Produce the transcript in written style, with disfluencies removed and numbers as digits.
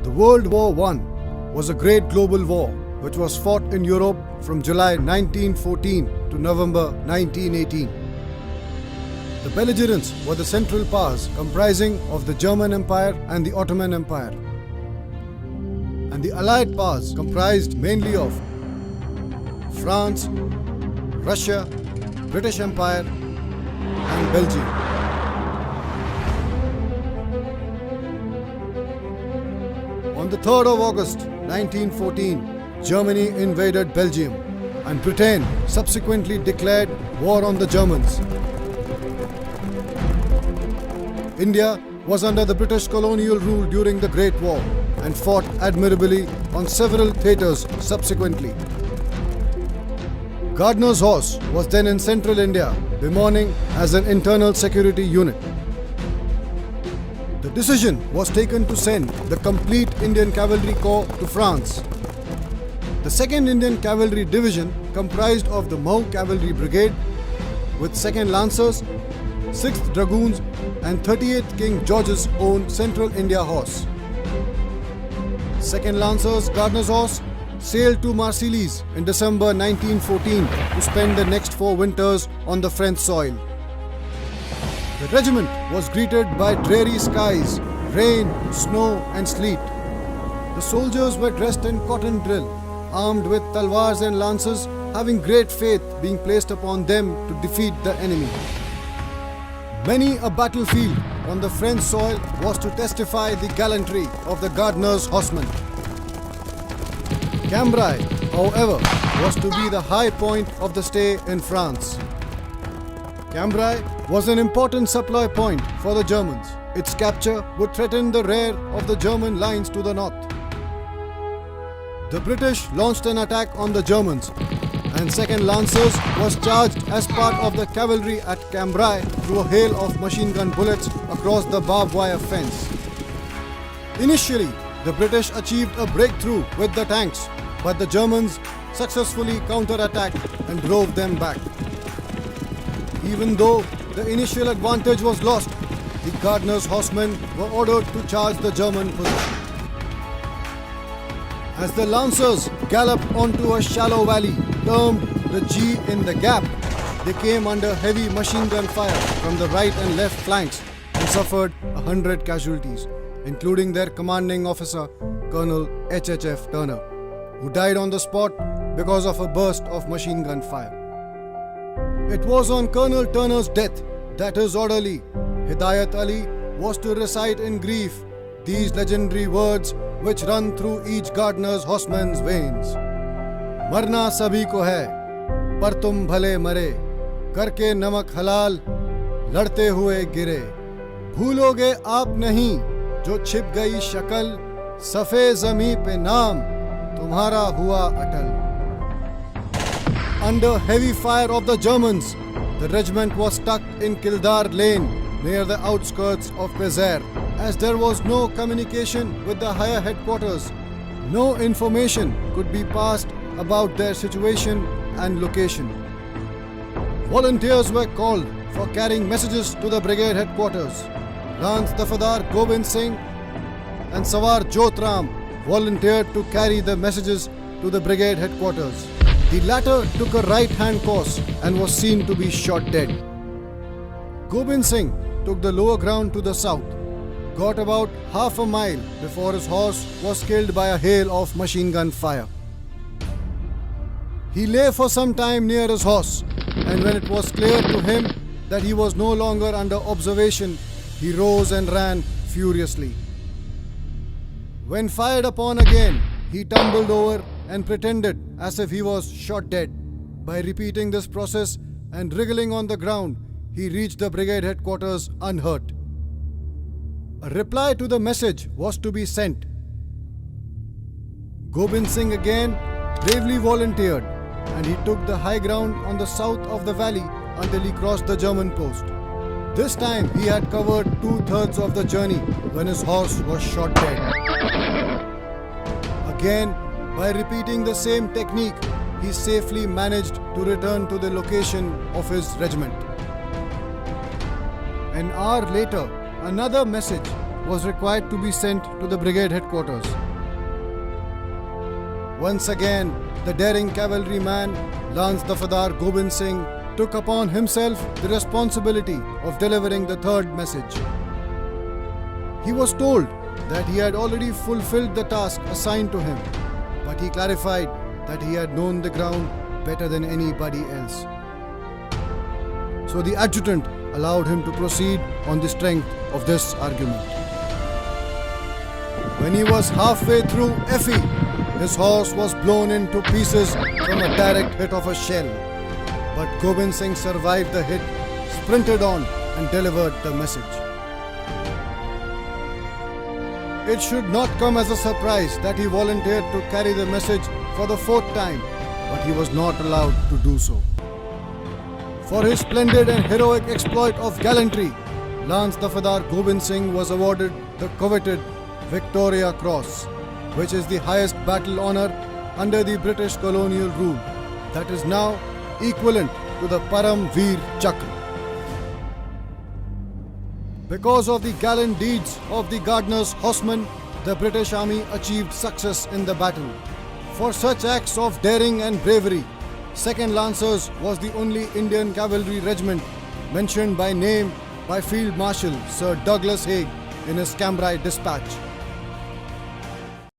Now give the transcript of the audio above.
The World War I was a great global war which was fought in Europe from July 1914 to November 1918. The belligerents were the Central Powers comprising of the German Empire and the Ottoman Empire. And the Allied Powers comprised mainly of France, Russia, British Empire and Belgium. On the 3rd of August 1914, Germany invaded Belgium and Britain subsequently declared war on the Germans. India was under the British colonial rule during the Great War and fought admirably on several theatres subsequently. Gardner's Horse was then in central India, bemoaning as an internal security unit. The decision was taken to send the complete Indian Cavalry Corps to France. The 2nd Indian Cavalry Division comprised of the Mahou Cavalry Brigade with 2nd Lancers, 6th Dragoons and 38th King George's own Central India Horse. 2nd Lancers Gardner's Horse sailed to Marseilles in December 1914 to spend the next 4 winters on the French soil. The regiment was greeted by dreary skies, rain, snow and sleet. The soldiers were dressed in cotton drill, armed with talwars and lances, having great faith being placed upon them to defeat the enemy. Many a battlefield on the French soil was to testify the gallantry of the Gardner's horsemen. Cambrai, however, was to be the high point of the stay in France. Cambrai was an important supply point for the Germans. Its capture would threaten the rear of the German lines to the north. The British launched an attack on the Germans, and 2nd Lancers was charged as part of the cavalry at Cambrai through a hail of machine gun bullets across the barbed wire fence. Initially, the British achieved a breakthrough with the tanks, but the Germans successfully counterattacked and drove them back. Even though the initial advantage was lost, the Gardner's horsemen were ordered to charge the German position. As the Lancers galloped onto a shallow valley termed the G in the Gap, they came under heavy machine gun fire from the right and left flanks and suffered 100 casualties, including their commanding officer, Colonel H.H.F. Turner, who died on the spot because of a burst of machine gun fire. It was on Colonel Turner's death that his orderly, Hidayat Ali, was to recite in grief these legendary words which run through each Gardner's horseman's veins. Marna sabhi ko hai, par tum bhale mare, karke namak halal, ladte hue gire. Bhuloge aap nahi, jo chip gayi shakal, safe zami pe naam, tumhara hua atal. Under heavy fire of the Germans, the regiment was stuck in Kildare Lane near the outskirts of Pézère. As there was no communication with the higher headquarters, no information could be passed about their situation and location. Volunteers were called for carrying messages to the brigade headquarters. Lance Dafadar Gobind Singh and Sawar Jotram volunteered to carry the messages to the brigade headquarters. The latter took a right-hand course and was seen to be shot dead. Gobind Singh took the lower ground to the south, got about half a mile before his horse was killed by a hail of machine gun fire. He lay for some time near his horse, and when it was clear to him that he was no longer under observation, he rose and ran furiously. When fired upon again, he tumbled over and pretended as if he was shot dead. By repeating this process and wriggling on the ground, he reached the brigade headquarters unhurt. A reply to the message was to be sent. Gobind Singh again bravely volunteered, and he took the high ground on the south of the valley until he crossed the German post. This time he had covered 2/3 of the journey when his horse was shot dead. Again, by repeating the same technique, he safely managed to return to the location of his regiment. An hour later, another message was required to be sent to the brigade headquarters. Once again, the daring cavalryman Lance Dafadar Gobind Singh took upon himself the responsibility of delivering the third message. He was told that he had already fulfilled the task assigned to him, but he clarified that he had known the ground better than anybody else. So the adjutant allowed him to proceed on the strength of this argument. When he was halfway through Effie, his horse was blown into pieces from a direct hit of a shell. But Gobind Singh survived the hit, sprinted on and delivered the message. It should not come as a surprise that he volunteered to carry the message for the fourth time, but he was not allowed to do so. For his splendid and heroic exploit of gallantry, Lance Dafadar Gobind Singh was awarded the coveted Victoria Cross, which is the highest battle honour under the British colonial rule, that is now equivalent to the Param Veer Chakra. Because of the gallant deeds of the Gardiner's horsemen, the British Army achieved success in the battle. For such acts of daring and bravery, 2nd Lancers was the only Indian cavalry regiment mentioned by name by Field Marshal Sir Douglas Haig in his Cambrai dispatch.